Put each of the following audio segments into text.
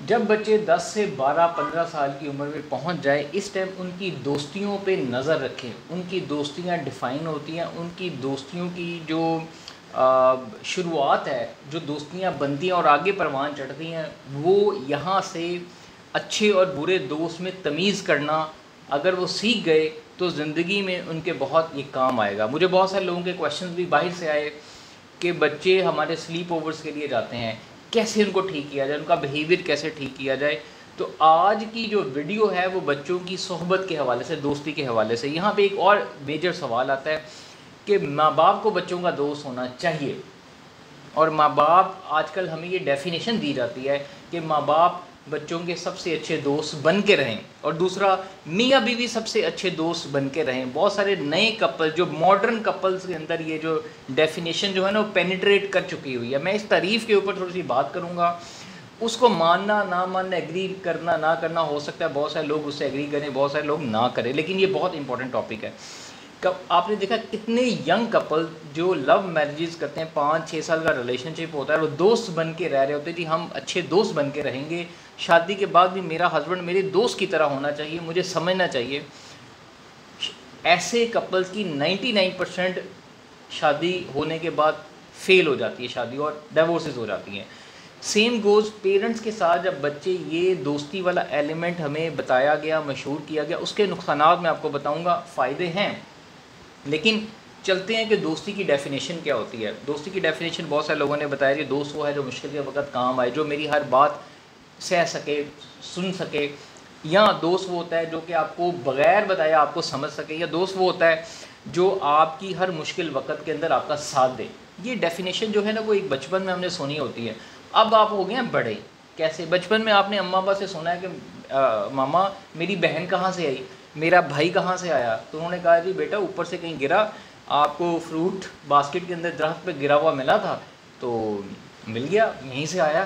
جب بچے 10 سے 12-15 سال کی عمر میں پہنچ جائے اس ٹائم ان کی دوستیوں پہ نظر رکھیں. ان کی دوستیاں ڈیفائن ہوتی ہیں, ان کی دوستیوں کی جو شروعات ہے, جو دوستیاں بنتی ہیں اور آگے پروان چڑھتی ہیں, وہ یہاں سے اچھے اور برے دوست میں تمیز کرنا اگر وہ سیکھ گئے تو زندگی میں ان کے بہت یہ کام آئے گا. مجھے بہت سارے لوگوں کے کویشچنز بھی باہر سے آئے کہ بچے ہمارے سلیپ اوورز کے لیے جاتے ہیں, کیسے ان کو ٹھیک کیا جائے, ان کا بیہیویئر کیسے ٹھیک کیا جائے. تو آج کی جو ویڈیو ہے وہ بچوں کی صحبت کے حوالے سے, دوستی کے حوالے سے. یہاں پہ ایک اور میجر سوال آتا ہے کہ ماں باپ کو بچوں کا دوست ہونا چاہیے, اور ماں باپ آج کل ہمیں یہ ڈیفینیشن دی جاتی ہے کہ ماں باپ بچوں کے سب سے اچھے دوست بن کے رہیں, اور دوسرا میاں بیوی سب سے اچھے دوست بن کے رہیں. بہت سارے نئے کپل جو ماڈرن کپلز کے اندر یہ جو ڈیفینیشن جو ہے نا وہ پینیٹریٹ کر چکی ہوئی ہے. میں اس تعریف کے اوپر تھوڑی سی بات کروں گا, اس کو ماننا نہ ماننا, ایگری کرنا نہ کرنا, ہو سکتا ہے بہت سارے لوگ اس سے ایگری کریں, بہت سارے لوگ نہ کریں, لیکن یہ بہت امپورٹنٹ ٹاپک ہے. آپ نے دیکھا کتنے ینگ کپل جو لو میرجز کرتے ہیں, 5-6 سال کا ریلیشن شپ ہوتا ہے, وہ دوست بن کے رہ رہے ہوتے ہیں. جی ہم اچھے دوست بن کے رہیں گے, شادی کے بعد بھی میرا ہسبینڈ میرے دوست کی طرح ہونا چاہیے, مجھے سمجھنا چاہیے. ایسے کپلز کی 99% شادی ہونے کے بعد فیل ہو جاتی ہے شادی, اور ڈیورسز ہو جاتی ہیں. سیم گوز پیرنٹس کے ساتھ. جب بچے یہ دوستی والا ایلیمنٹ ہمیں بتایا گیا, مشہور کیا گیا, اس کے نقصانات میں آپ کو بتاؤں گا. فائدے ہیں, لیکن چلتے ہیں کہ دوستی کی ڈیفینیشن کیا ہوتی ہے. دوستی کی ڈیفینیشن بہت سارے لوگوں نے بتایا کہ دوست وہ ہے جو مشکل کے وقت کام آئے, جو میری ہر بات سہ سکے, سن سکے. یا دوست وہ ہوتا ہے جو کہ آپ کو بغیر بتائے آپ کو سمجھ سکے, یا دوست وہ ہوتا ہے جو آپ کی ہر مشکل وقت کے اندر آپ کا ساتھ دے. یہ ڈیفینیشن جو ہے نا وہ ایک بچپن میں ہم نے سنی ہوتی ہے. اب آپ ہو گئے ہیں بڑے. کیسے؟ بچپن میں آپ نے اماں ابا سے سنا ہے کہ ماما میری بہن کہاں سے آئی, میرا بھائی کہاں سے آیا, تو انہوں نے کہا جی بیٹا اوپر سے کہیں گرا, آپ کو فروٹ باسکٹ کے اندر درخت پہ گرا ہوا ملا تھا تو مل گیا, یہیں سے آیا.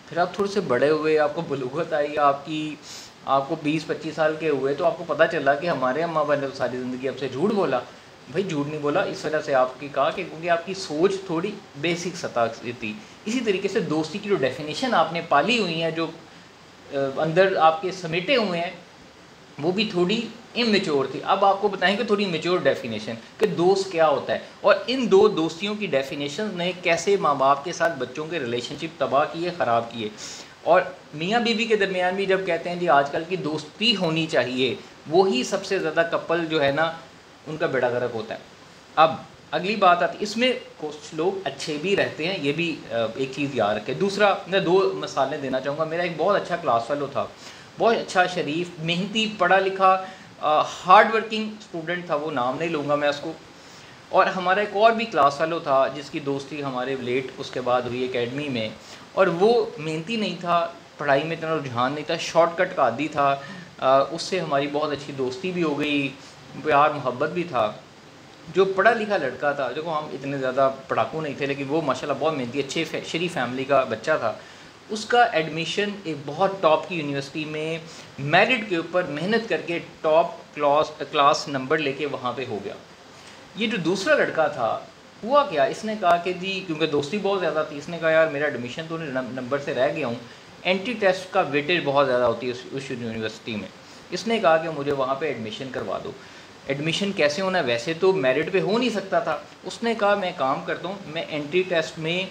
پھر آپ تھوڑے سے بڑے ہوئے, آپ کو بلوغت آئی, آپ کو 20-25 سال کے ہوئے, تو آپ کو پتہ چلا کہ ہمارے اماں ابا نے تو ساری زندگی آپ سے جھوٹ بولا. بھائی جھوٹ نہیں بولا, اس وجہ سے آپ کی کہا کہ کیونکہ آپ کی سوچ تھوڑی بیسک سطح سے تھی. اسی طریقے سے دوستی کی جو ڈیفینیشن آپ نے پالی ہوئی ہیں, جو اندر آپ کے سمیٹے ہوئے ہیں, وہ بھی تھوڑی اممیچور تھی. اب آپ کو بتائیں کہ تھوڑی میچور ڈیفینیشن کہ دوست کیا ہوتا ہے, اور ان دو دوستیوں کی ڈیفینیشن نے کیسے ماں باپ کے ساتھ بچوں کے ریلیشن شپ تباہ کیے, خراب کیے. اور میاں بیوی کے درمیان بھی جب کہتے ہیں جی آج کل کی دوستی ہونی چاہیے, وہی سب سے زیادہ کپل جو ہے نا ان کا بیڑا غرق ہوتا ہے. اب اگلی بات آتی, اس میں کچھ لوگ اچھے بھی رہتے ہیں, یہ بھی ایک چیز یاد رکھے. دوسرا میں 2 مثالیں دینا چاہوں گا. میرا ایک بہت اچھا کلاس فیلو تھا, بہت اچھا, شریف, محنتی, پڑھا لکھا, ہارڈ ورکنگ اسٹوڈنٹ تھا. وہ نام نہیں لوں گا میں اس کو. اور ہمارا ایک اور بھی کلاس فیلو تھا جس کی دوستی ہمارے لیٹ اس کے بعد ہوئی اکیڈمی میں, اور وہ محنتی نہیں تھا, پڑھائی میں اتنا رجحان نہیں تھا, شارٹ کٹ کا عادی تھا. اس سے ہماری بہت اچھی دوستی بھی ہو گئی, پیار محبت بھی تھا. جو پڑھا لکھا لڑکا تھا, دیکھو ہم اتنے زیادہ پڑھاکو نہیں تھے, لیکن وہ ماشاءاللہ بہت محنتی, اچھے شریف فیملی کا بچہ تھا. اس کا ایڈمیشن ایک بہت ٹاپ کی یونیورسٹی میں میرٹ کے اوپر محنت کر کے ٹاپ کلاس نمبر لے کے وہاں پہ ہو گیا. یہ جو دوسرا لڑکا تھا, ہوا کیا, اس نے کہا کہ جی کیونکہ دوستی بہت زیادہ تھی, اس نے کہا یار میرا ایڈمیشن تو نمبر سے رہ گیا ہوں, اینٹی ٹیسٹ کا ویٹیج بہت زیادہ ہوتی ہے اس یونیورسٹی میں. اس نے کہا کہ مجھے وہاں پہ ایڈمیشن کروا دو. ایڈمیشن کیسے ہونا ہے, ویسے تو میرٹ پہ ہو نہیں سکتا تھا. اس نے کہا میں کام کرتا ہوں, میں اینٹی ٹیسٹ میں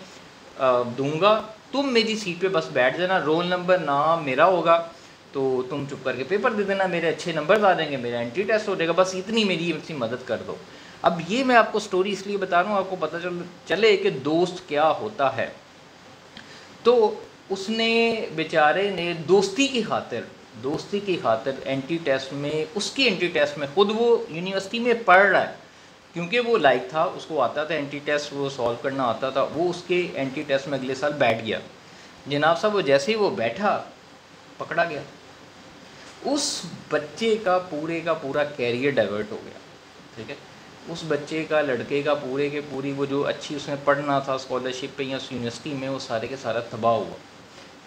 دوں گا, تم میری سیٹ پہ بس بیٹھ جانا, رول نمبر نام میرا ہوگا, تو تم چپ کر کے پیپر دے دینا, میرے اچھے نمبرز آ جائیں گے, میرا اینٹی ٹیسٹ ہو جائے گا, بس اتنی میری مدد کر دو. اب یہ میں آپ کو سٹوری اس لیے بتا رہا ہوں, آپ کو پتہ چلے کہ دوست کیا ہوتا ہے. تو اس نے بیچارے نے دوستی کی خاطر اینٹی ٹیسٹ میں, اس کی اینٹی ٹیسٹ میں, خود وہ یونیورسٹی میں پڑھ رہا ہے کیونکہ وہ لائق تھا, اس کو آتا تھا اینٹی ٹیسٹ, وہ سولو کرنا آتا تھا, وہ اس کے اینٹی ٹیسٹ میں اگلے سال بیٹھ گیا. جناب صاحب وہ جیسے ہی وہ بیٹھا پکڑا گیا. اس بچے کا پورا کیریئر ڈائیورٹ ہو گیا. ٹھیک ہے, اس بچے کا, لڑکے کا پورے کے پوری وہ جو اچھی اس نے پڑھنا تھا اسکالرشپ پہ یا اس یونیورسٹی میں, وہ سارے کے سارا تباہ ہوا.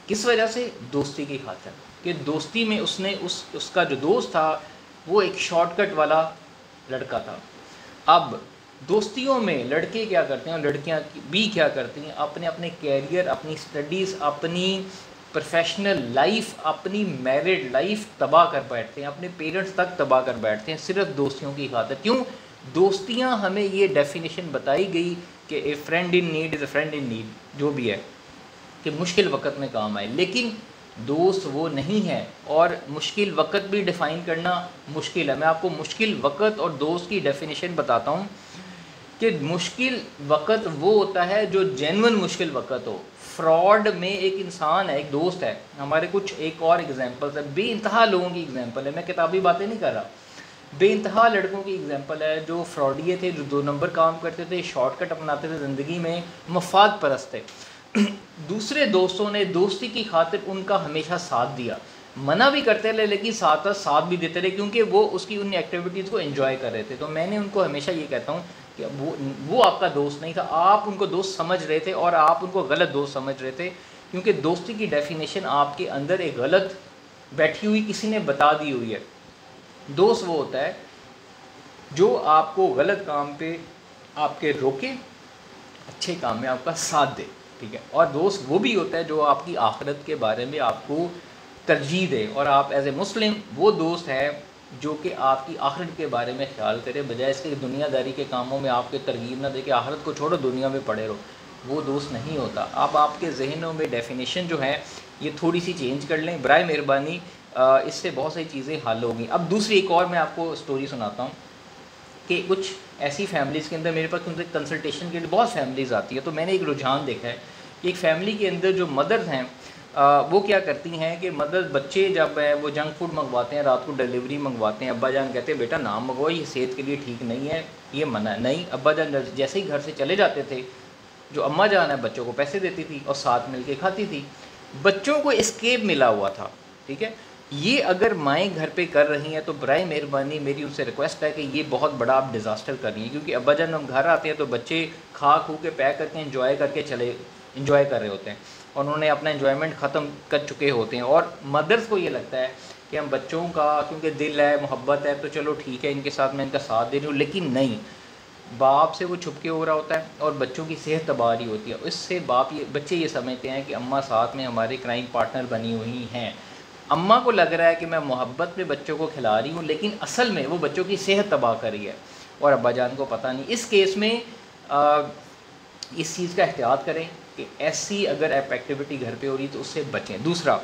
کس وجہ سے؟ دوستی کی خاطر. کہ دوستی میں اس نے اس کا جو دوست تھا وہ ایک شارٹ کٹ والا لڑکا تھا. اب دوستیوں میں لڑکے کیا کرتے ہیں اور لڑکیاں بھی کیا کرتی ہیں, اپنے کیریئر, اپنی اسٹڈیز, اپنی پروفیشنل لائف، اپنی میرڈ لائف تباہ کر بیٹھتے ہیں، اپنے پیرنٹس تک تباہ کر بیٹھتے ہیں صرف دوستیوں کی خاطر. کیوں؟ دوستیاں ہمیں یہ ڈیفینیشن بتائی گئی کہ a friend in need is a friend in need, جو بھی ہے کہ مشکل وقت میں کام آئے. لیکن دوست وہ نہیں ہے، اور مشکل وقت بھی ڈیفائن کرنا مشکل ہے. میں آپ کو مشکل وقت اور دوست کی ڈیفینیشن بتاتا ہوں کہ مشکل وقت وہ ہوتا ہے جو جینون مشکل وقت ہو. فراڈ میں ایک انسان ہے، ایک دوست ہے ہمارے. کچھ ایک اور ایگزامپلس ہے، بے انتہا لوگوں کی ایگزامپل ہے، میں کتابی باتیں نہیں کر رہا. بے انتہا لڑکوں کی ایگزامپل ہے جو فراڈیے تھے، جو 2 نمبر کام کرتے تھے، شارٹ کٹ اپناتے تھے زندگی میں، مفاد پرست تھے. دوسرے دوستوں نے دوستی کی خاطر ان کا ہمیشہ ساتھ دیا، منع بھی کرتے رہے لیکن ساتھ بھی دیتے رہے، کیونکہ وہ اس کی ان ایکٹیویٹیز کو انجوائے کر رہے تھے. تو میں نے ان کو ہمیشہ یہ کہتا ہوں کہ وہ آپ کا دوست نہیں تھا، آپ ان کو دوست سمجھ رہے تھے، اور آپ ان کو غلط دوست سمجھ رہے تھے، کیونکہ دوستی کی ڈیفینیشن آپ کے اندر ایک غلط بیٹھی ہوئی کسی نے بتا دی ہوئی ہے. دوست وہ ہوتا ہے جو آپ کو غلط کام پہ آپ کے روکے، اچھے کام میں آپ کا ساتھ دے، ٹھیک ہے. اور دوست وہ بھی ہوتا ہے جو آپ کی آخرت کے بارے میں آپ کو ترجیح دے، اور آپ ایز اے مسلم وہ دوست ہے جو کہ آپ کی آخرت کے بارے میں خیال کرے، بجائے اس کے دنیا داری کے کاموں میں آپ کے ترغیب نہ دے کہ آخرت کو چھوڑو دنیا میں پڑے رہو. وہ دوست نہیں ہوتا. اب آپ کے ذہنوں میں ڈیفینیشن جو ہے یہ تھوڑی سی چینج کر لیں برائے مہربانی، اس سے بہت ساری چیزیں حل ہوگی. اب دوسری ایک اور میں آپ کو اسٹوری سناتا ہوں کہ کچھ ایسی فیملیز کے اندر میرے پاس کنسلٹیشن کے لیے بہت فیملیز آتی ہے، تو میں نے ایک رجحان دیکھا ہے کہ ایک فیملی کے اندر جو مدرز ہیں وہ کیا کرتی ہیں کہ مدرز بچے جب وہ جنک فوڈ منگواتے ہیں، رات کو ڈیلیوری منگواتے ہیں، ابا جان کہتے ہیں بیٹا نہ منگواؤ، یہ صحت کے لیے ٹھیک نہیں ہے، یہ منع ہے. نہیں، ابا جان جیسے ہی گھر سے چلے جاتے تھے، جو اماں جان ہے بچوں کو پیسے دیتی تھی اور ساتھ مل کے کھاتی تھی. بچوں کو اسکیپ ملا ہوا تھا، ٹھیک ہے. یہ اگر مائیں گھر پہ کر رہی ہیں تو برائے مہربانی میری ان سے ریکویسٹ ہے کہ یہ بہت بڑا آپ ڈیزاسٹر کر رہی ہیں، کیونکہ ابا جان ہم گھر آتے ہیں تو بچے کھا کے پیک کر کے انجوائے کر رہے ہوتے ہیں، اور انہوں نے اپنا انجوائمنٹ ختم کر چکے ہوتے ہیں. اور مدرس کو یہ لگتا ہے کہ ہم بچوں کا کیونکہ دل ہے، محبت ہے، تو چلو ٹھیک ہے ان کے ساتھ میں ان کا ساتھ دے رہی ہوں. لیکن نہیں، باپ سے وہ چھپ کے ہو رہا ہوتا ہے اور بچوں کی صحت تباہ رہی ہوتی ہے. اس سے بچے یہ سمجھتے ہیں کہ اماں ساتھ میں ہمارے کرائم پارٹنر بنی ہوئی ہیں. اماں کو لگ رہا ہے کہ میں محبت میں بچوں کو کھلا رہی ہوں، لیکن اصل میں وہ بچوں کی صحت تباہ کر رہی ہے، اور ابا جان کو پتہ نہیں. اس کیس میں اس چیز کا احتیاط کریں کہ ایسی اگر ایکٹیویٹی گھر پہ ہو رہی تو اس سے بچیں. دوسرا،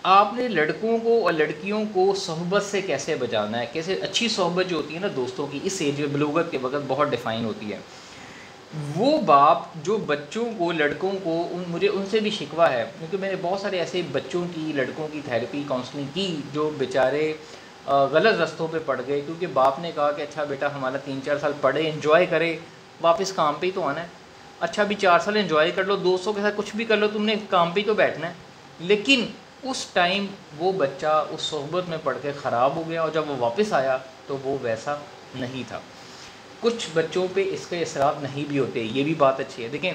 آپ نے لڑکوں کو اور لڑکیوں کو صحبت سے کیسے بچانا ہے، کیسے اچھی صحبت جو ہوتی ہے نا دوستوں کی، اس ایج میں بلوغت کے وقت بہت ڈیفائن ہوتی ہے. وہ باپ جو بچوں کو، لڑکوں کو، مجھے ان سے بھی شکوہ ہے کیونکہ میں نے بہت سارے ایسے بچوں کی، لڑکوں کی تھیراپی کاؤنسلنگ کی جو بیچارے غلط رستوں پہ پڑ گئے، کیونکہ باپ نے کہا کہ اچھا بیٹا ہمارا 3-4 سال پڑھے، انجوائے کرے، واپس کام پہ ہی تو آنا ہے. اچھا بھی 4 سال انجوائے کر لو، دوستوں کے ساتھ کچھ بھی کر لو، تم نے کام پہ ہی تو بیٹھنا ہے. لیکن اس ٹائم وہ بچہ اس صحبت میں پڑھ کے خراب ہو گیا، اور جب وہ واپس آیا تو وہ ویسا نہیں تھا. کچھ بچوں پہ اس کے اثرات نہیں بھی ہوتے، یہ بھی بات اچھی ہے. دیکھیں،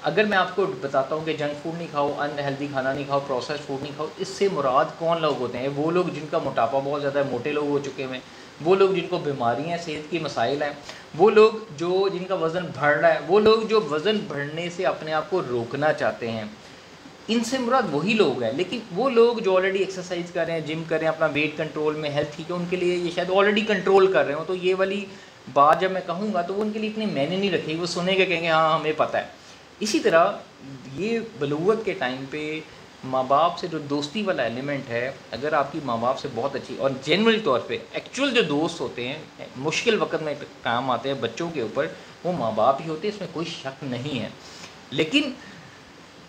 اگر میں آپ کو بتاتا ہوں کہ جنک فوڈ نہیں کھاؤ، ان ہیلدی کھانا نہیں کھاؤ، پروسیس فوڈ نہیں کھاؤ، اس سے مراد کون لوگ ہوتے ہیں؟ وہ لوگ جن کا موٹاپا بہت زیادہ ہے، موٹے لوگ ہو چکے ہیں، وہ لوگ جن کو بیماریاں، صحت کی مسائل ہیں، وہ لوگ جو جن کا وزن بڑھ رہا ہے، وہ لوگ جو وزن بڑھنے سے اپنے آپ کو روکنا چاہتے ہیں. ان سے مراد وہی لوگ ہیں. لیکن وہ لوگ جو آلریڈی ایکسرسائز کر رہے ہیں، جم کر رہے ہیں، اپنا ویٹ کنٹرول میں، ہیلتھ ٹھیک ہے، ان کے لیے یہ شاید آلریڈی کنٹرول کر رہے ہوں، تو یہ والی بات جب میں کہوں گا تو وہ ان کے لیے اتنی میں نے نہیں رکھی، وہ سنیں گے، کہیں گے ہاں ہمیں پتہ ہے. اسی طرح یہ بلوغت کے ٹائم پہ ماں باپ سے جو دوستی والا ایلیمنٹ ہے، اگر آپ کی ماں باپ سے بہت اچھی اور جینوئن طور پہ ایکچوئل جو دوست ہوتے ہیں مشکل وقت میں کام آتے ہیں بچوں کے اوپر، وہ ماں باپ ہی ہوتے ہیں، اس میں کوئی شک نہیں ہے. لیکن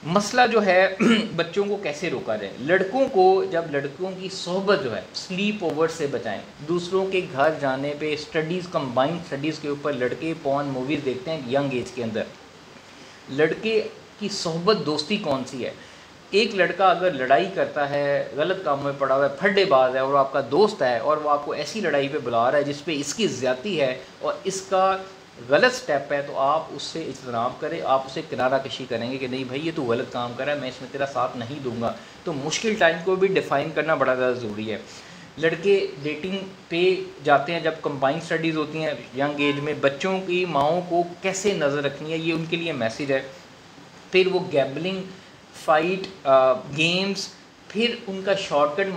مسئلہ جو ہے بچوں کو کیسے روکا جائے؟ لڑکوں کو جب لڑکوں کی صحبت جو ہے سلیپ اوور سے بچائیں. دوسروں کے گھر جانے پہ اسٹڈیز، کمبائنڈ اسٹڈیز کے اوپر لڑکے پورن موویز دیکھتے ہیں ینگ ایج کے اندر. لڑکے کی صحبت دوستی کون سی ہے؟ ایک لڑکا اگر لڑائی کرتا ہے، غلط کام میں پڑا ہوا ہے، پھڈے باز ہے، اور وہ آپ کا دوست ہے، اور وہ آپ کو ایسی لڑائی پہ بلا رہا ہے جس پہ اس کی زیادتی ہے اور اس کا غلط سٹیپ ہے، تو آپ اس سے اجتناب کریں، آپ اسے کنارہ کشی کریں گے کہ نہیں بھائی یہ تو غلط کام کر رہا ہے، میں اس میں تیرا ساتھ نہیں دوں گا. تو مشکل ٹائم کو بھی ڈیفائن کرنا بڑا زیادہ ضروری ہے. لڑکے ڈیٹنگ پہ جاتے ہیں جب کمبائنڈ اسٹڈیز ہوتی ہیں ینگ ایج میں، بچوں کی ماؤں کو کیسے نظر رکھنی ہے، یہ ان کے لیے میسیج ہے. پھر وہ گیمبلنگ فائٹ، گیمز، پھر ان کا شارٹ کٹ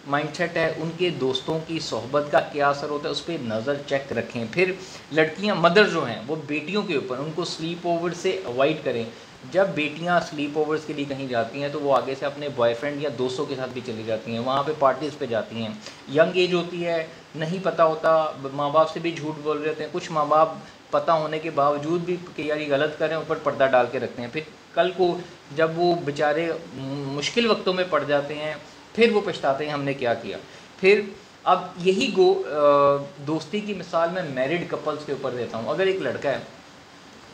مائنڈ سیٹ ہے، ان کے دوستوں کی صحبت کا کیا اثر ہوتا ہے اس پہ نظر چیک رکھیں. پھر لڑکیاں مدر جو ہیں وہ بیٹیوں کے اوپر ان کو سلیپ اوور سے اوائڈ کریں. جب بیٹیاں سلیپ اوورز کے لیے کہیں جاتی ہیں تو وہ آگے سے اپنے بوائے فرینڈ یا دوستوں کے ساتھ بھی چلی جاتی ہیں، وہاں پہ پارٹیز پہ جاتی ہیں. ینگ ایج ہوتی ہے، نہیں پتہ ہوتا، ماں باپ سے بھی جھوٹ بول رہے ہوتے ہیں. کچھ ماں باپ پتہ ہونے کے باوجود بھی کہ یار یہ غلط کریں اوپر پردہ ڈال کے رکھتے ہیں. پھر کل کو جب وہ بیچارے مشکل وقتوں میں پڑ جاتے ہیں پھر وہ پچھتاتے ہیں ہم نے کیا کیا. پھر اب یہی دوستی کی مثال میں میرڈ کپلز کے اوپر دیتا ہوں. اگر ایک لڑکا ہے،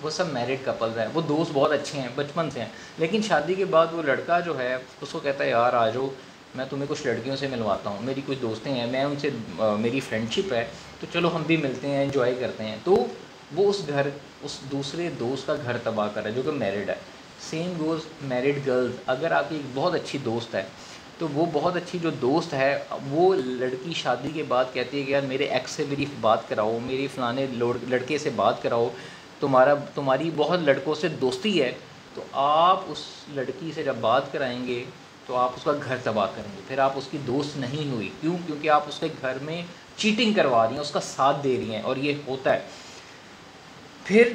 وہ سب میرڈ کپلز ہیں، وہ دوست بہت اچھے ہیں بچپن سے ہیں، لیکن شادی کے بعد وہ لڑکا جو ہے اس کو کہتا ہے یار آ جاؤ میں تمہیں کچھ لڑکیوں سے ملواتا ہوں، میری کچھ دوستیں ہیں، میں ان سے میری فرینڈ شپ ہے تو چلو ہم بھی ملتے ہیں، انجوائے کرتے ہیں. تو وہ اس دوسرے دوست کا گھر تباہ کر رہا ہے جو کہ میرڈ ہے. Same goes married girls. اگر آپ کی ایک بہت اچھی دوست ہے تو وہ بہت اچھی جو دوست ہے وہ لڑکی شادی کے بعد کہتی ہے کہ یار میرے ایکس سے میری بات کراؤ، میری فلانے لڑکے سے بات کراؤ، تمہاری بہت لڑکوں سے دوستی ہے. تو آپ اس لڑکی سے جب بات کرائیں گے تو آپ اس کا گھر تباہ کریں گے، پھر آپ اس کی دوست نہیں ہوئی. کیوں؟ کیونکہ آپ اس کے گھر میں چیٹنگ کروا رہی ہیں، اس کا ساتھ دے رہی ہیں، اور یہ ہوتا ہے. پھر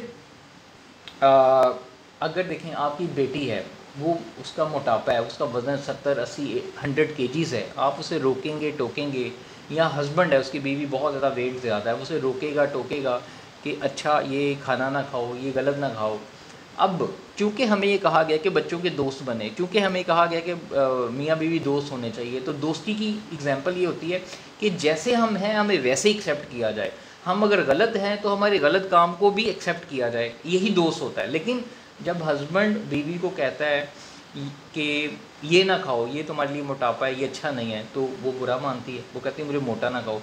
اگر دیکھیں آپ کی بیٹی ہے، وہ اس کا موٹاپا ہے، اس کا وزن 70 80 100 kgs ہے، آپ اسے روکیں گے ٹوکیں گے، یا ہسبینڈ ہے اس کی بیوی بہت زیادہ ویٹ زیادہ ہے، اسے روکے گا ٹوکے گا کہ اچھا یہ کھانا نہ کھاؤ، یہ غلط نہ کھاؤ. اب چونکہ ہمیں یہ کہا گیا کہ بچوں کے دوست بنے، چونکہ ہمیں کہا گیا کہ میاں بیوی دوست ہونے چاہیے، تو دوستی کی اگزامپل یہ ہوتی ہے کہ جیسے ہم ہیں ہمیں ویسے ہی ایکسیپٹ کیا جائے. ہم اگر غلط ہیں تو ہمارے غلط کام کو بھی ایکسیپٹ کیا جائے، یہی دوست ہوتا ہے. لیکن جب ہسبینڈ بیوی کو کہتا ہے کہ یہ نہ کھاؤ، یہ تمہارے لیے موٹاپا ہے، یہ اچھا نہیں ہے، تو وہ برا مانتی ہے، وہ کہتی ہے مجھے موٹا نہ کھاؤ.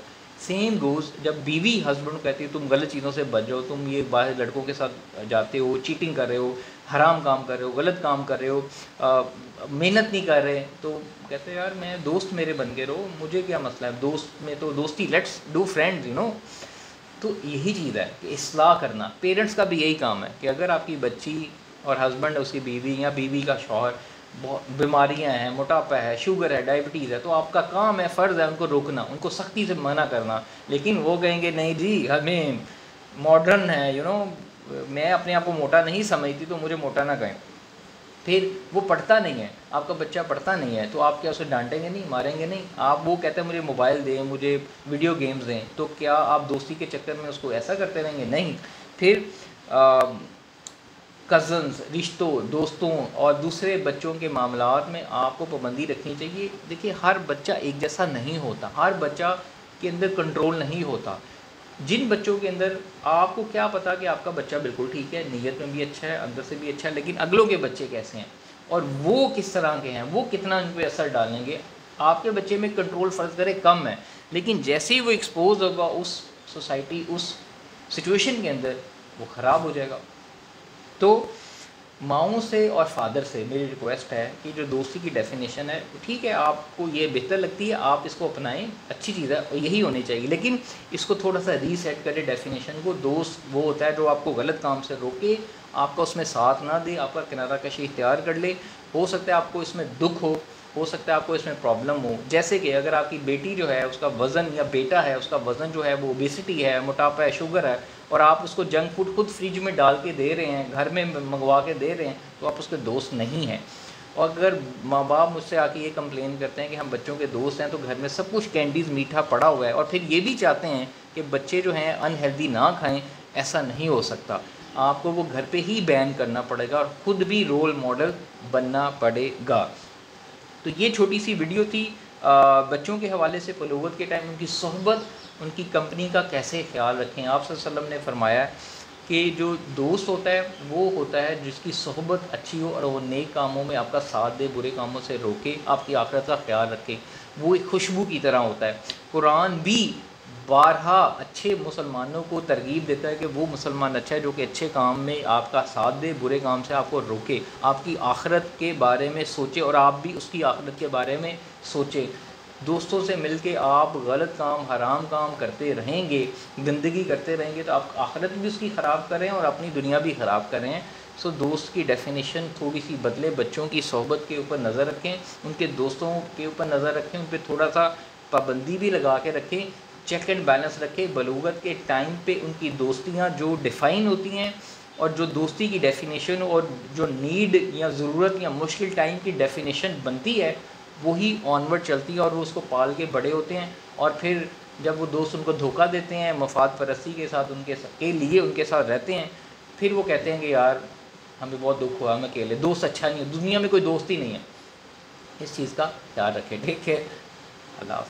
سیم گوز جب بیوی ہسبینڈ کو کہتی ہے تم غلط چیزوں سے بچ جاؤ، تم یہ باہر لڑکوں کے ساتھ جاتے ہو، چیٹنگ کر رہے ہو، حرام کام کر رہے ہو، غلط کام کر رہے ہو، محنت نہیں کر رہے، تو کہتے ہیں یار میں دوست میرے بن کے رہو، مجھے کیا مسئلہ ہے، دوست میں تو دوستی، لیٹس ڈو فرینڈز تو یہی چیز ہے کہ اصلاح کرنا. پیرنٹس کا بھی یہی کام ہے کہ اگر آپ کی بچی اور ہسبینڈ اس کی بیوی یا بیوی کا شوہر بہت بیماریاں ہیں، موٹاپا ہے، شوگر ہے، ڈائبٹیز ہے، تو آپ کا کام ہے، فرض ہے ان کو روکنا، ان کو سختی سے منع کرنا. لیکن وہ کہیں گے نہیں جی ہمیں ماڈرن ہے میں اپنے آپ کو موٹا نہیں سمجھتی تو مجھے موٹا نہ کہیں. پھر وہ پڑھتا نہیں ہے، آپ کا بچہ پڑھتا نہیں ہے، تو آپ کیا اسے ڈانٹیں گے نہیں، ماریں گے نہیں؟ آپ وہ کہتے ہیں مجھے موبائل دیں، مجھے ویڈیو گیمز دیں، تو کیا آپ دوستی کے چکر میں اس کو ایسا کرتے رہیں گے؟ نہیں. پھر کزنز، رشتوں، دوستوں اور دوسرے بچوں کے معاملات میں آپ کو پابندی رکھنی چاہیے. دیکھیے ہر بچہ ایک جیسا نہیں ہوتا، ہر بچہ کے اندر کنٹرول نہیں ہوتا. جن بچوں کے اندر آپ کو کیا پتا کہ آپ کا بچہ بالکل ٹھیک ہے، نیت میں بھی اچھا ہے، اندر سے بھی اچھا ہے، لیکن اگلوں کے بچے کیسے ہیں اور وہ کس طرح کے ہیں، وہ کتنا ان پہ اثر ڈالیں گے. آپ کے بچے میں کنٹرول فرض کرے کم ہے، لیکن جیسے ہی وہ ایکسپوز ہوگا اس سوسائٹی، اس سچویشن کے اندر، وہ خراب ہو جائے گا. تو ماؤں سے اور فادر سے میری ریکویسٹ ہے کہ جو دوستی کی ڈیفینیشن ہے ٹھیک ہے، آپ کو یہ بہتر لگتی ہے آپ اس کو اپنائیں، اچھی چیز ہے، یہی ہونی چاہیے، لیکن اس کو تھوڑا سا ری سیٹ کرے ڈیفینیشن کو. دوست وہ ہوتا ہے جو آپ کو غلط کام سے روکے، آپ کا اس میں ساتھ نہ دے، آپ کا کنارہ کشی اختیار کر لے. ہو سکتا ہے آپ کو اس میں دکھ ہو سکتا ہے آپ کو اس میں پرابلم ہو. جیسے کہ اگر آپ کی بیٹی جو ہے اس کا وزن، یا بیٹا ہے اس کا وزن جو ہے وہ اوبیسٹی ہے، موٹاپا ہے، شوگر ہے، اور آپ اس کو جنک فوڈ خود فریج میں ڈال کے دے رہے ہیں، گھر میں منگوا کے دے رہے ہیں، تو آپ اس کے دوست نہیں ہیں. اور اگر ماں باپ مجھ سے آ کے یہ کمپلین کرتے ہیں کہ ہم بچوں کے دوست ہیں، تو گھر میں سب کچھ کینڈیز میٹھا پڑا ہوا ہے، اور پھر یہ بھی چاہتے ہیں کہ بچے جو ہیں انہیلدی نہ کھائیں، ایسا نہیں ہو سکتا. آپ کو وہ گھر پہ ہی بین کرنا پڑے گا اور خود بھی رول ماڈل بننا پڑے گا. تو یہ چھوٹی سی ویڈیو تھی بچوں کے حوالے سے. بلوغت کے ٹائم ان کی صحبت، ان کی کمپنی کا کیسے خیال رکھیں. آپ صلی اللہ علیہ وسلم نے فرمایا ہے کہ جو دوست ہوتا ہے وہ ہوتا ہے جس کی صحبت اچھی ہو اور وہ نیک کاموں میں آپ کا ساتھ دے، برے کاموں سے روکے، آپ کی آخرت کا خیال رکھے. وہ ایک خوشبو کی طرح ہوتا ہے. قرآن بھی بارہا اچھے مسلمانوں کو ترغیب دیتا ہے کہ وہ مسلمان اچھا ہے جو کہ اچھے کام میں آپ کا ساتھ دے، برے کام سے آپ کو روکے، آپ کی آخرت کے بارے میں سوچے اور آپ بھی اس کی آخرت کے بارے میں سوچے. دوستوں سے مل کے آپ غلط کام، حرام کام کرتے رہیں گے، گندگی کرتے رہیں گے، تو آپ آخرت بھی اس کی خراب کریں اور اپنی دنیا بھی خراب کریں. سو دوست کی ڈیفینیشن تھوڑی سی بدلے، بچوں کی صحبت کے اوپر نظر رکھیں، ان کے دوستوں کے اوپر نظر رکھیں، ان پہ تھوڑا سا پابندی بھی لگا کے رکھیں، چیک اینڈ بیلنس رکھیں۔ بلوغت کے ٹائم پہ ان کی دوستیاں جو ڈیفائن ہوتی ہیں اور جو دوستی کی ڈیفینیشن اور جو نیڈ یا ضرورت یا مشکل ٹائم کی ڈیفینیشن بنتی ہے وہی آنورڈ چلتی ہے، اور وہ اس کو پال کے بڑے ہوتے ہیں، اور پھر جب وہ دوست ان کو دھوکہ دیتے ہیں مفاد پرستی کے ساتھ ان کے ساتھ رہتے ہیں، پھر وہ کہتے ہیں کہ یار ہمیں بہت دکھ ہوا، ہم اکیلے، دوست اچھا نہیں ہے، دنیا میں کوئی دوست ہی نہیں ہے۔ اس چیز کا خیال رکھیں، ٹھیک ہے؟ اللہ حافظ۔